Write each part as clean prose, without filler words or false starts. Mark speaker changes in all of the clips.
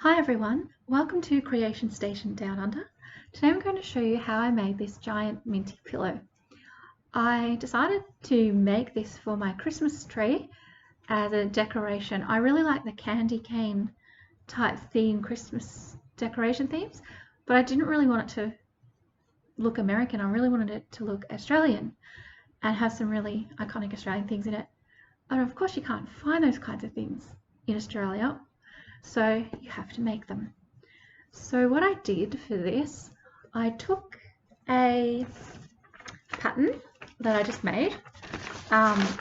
Speaker 1: Hi everyone, welcome to Creation Station Down Under. Today I'm going to show you how I made this giant Mintie pillow. I decided to make this for my Christmas tree as a decoration. I really like the candy cane type theme, Christmas decoration themes, but I didn't really want it to look American. I really wanted it to look Australian and have some really iconic Australian things in it. And of course you can't find those kinds of things in Australia, so you have to make them. So what I did for this, I took a pattern that I just made,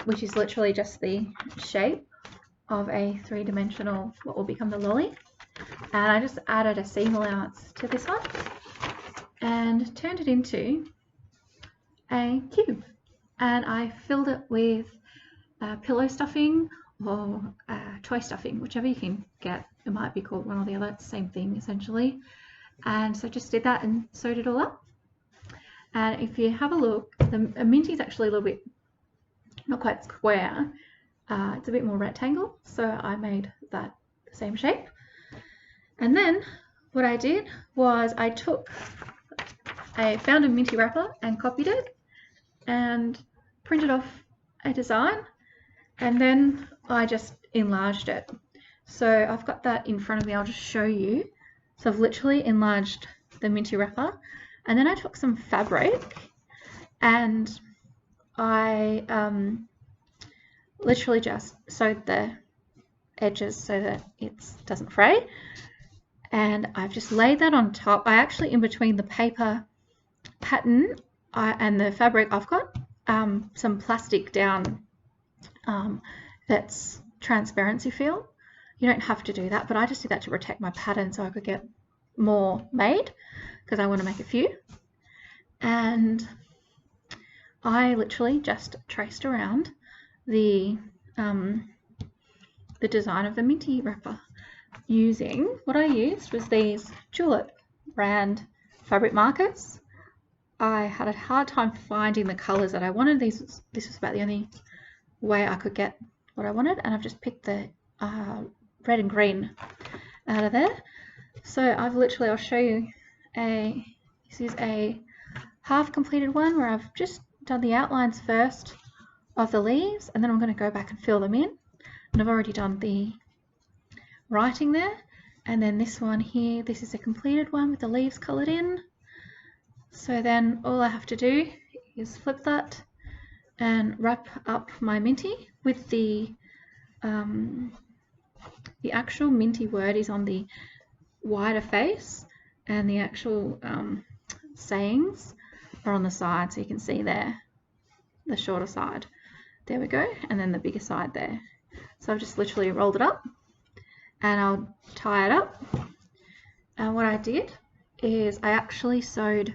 Speaker 1: which is literally just the shape of a three-dimensional, what will become the lolly, and I just added a seam allowance to this one and turned it into a cube, and I filled it with pillow stuffing or toy stuffing, whichever you can get. It might be called one or the other, it's the same thing essentially. And so just did that and sewed it all up. And if you have a look, the Mintie is actually a little bit not quite square, it's a bit more rectangle, so I made that the same shape. And then what I did was I found a Mintie wrapper and copied it and printed off a design, and then I just enlarged it. So I've got that in front of me, I'll just show you. So I've literally enlarged the Mintie wrapper, and then I took some fabric and I literally just sewed the edges so that it doesn't fray, and I've just laid that on top. I actually, in between the paper pattern and the fabric, I've got some plastic down that's transparency feel. You don't have to do that, but I just did that to protect my pattern so I could get more made, because I want to make a few. And I literally just traced around the design of the Mintie wrapper using, what I used was these Julep brand fabric markers. I had a hard time finding the colors that I wanted. This was about the only way I could get what I wanted, and I've just picked the red and green out of there. So I've literally, I'll show you this is a half completed one where I've just done the outlines first of the leaves, and then I'm going to go back and fill them in, and I've already done the writing there. And then this one here, this is a completed one with the leaves colored in. So then all I have to do is flip that and wrap up my Mintie with the actual Mintie word is on the wider face, and the actual sayings are on the side, so you can see there the shorter side. There we go, and then the bigger side there. So I've just literally rolled it up and I'll tie it up. And what I did is I actually sewed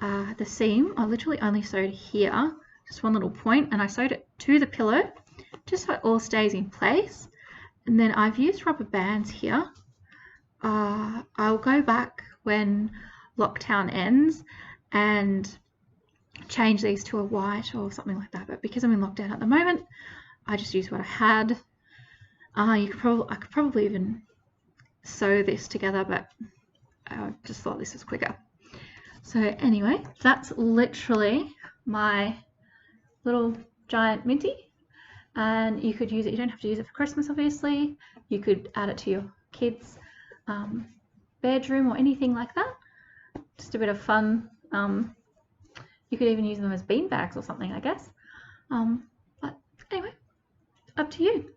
Speaker 1: the seam. I literally only sewed here, just one little point, and I sewed it to the pillow just so it all stays in place. And then I've used rubber bands here. I'll go back when lockdown ends and change these to a white or something like that, but because I'm in lockdown at the moment, I just used what I had. I could probably even sew this together, but I just thought this was quicker. So anyway, that's literally my little giant Mintie, and you could use it, you don't have to use it for Christmas obviously, you could add it to your kids' bedroom or anything like that, just a bit of fun. You could even use them as bean bags or something, I guess. But anyway, up to you.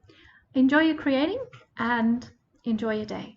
Speaker 1: Enjoy your creating and enjoy your day.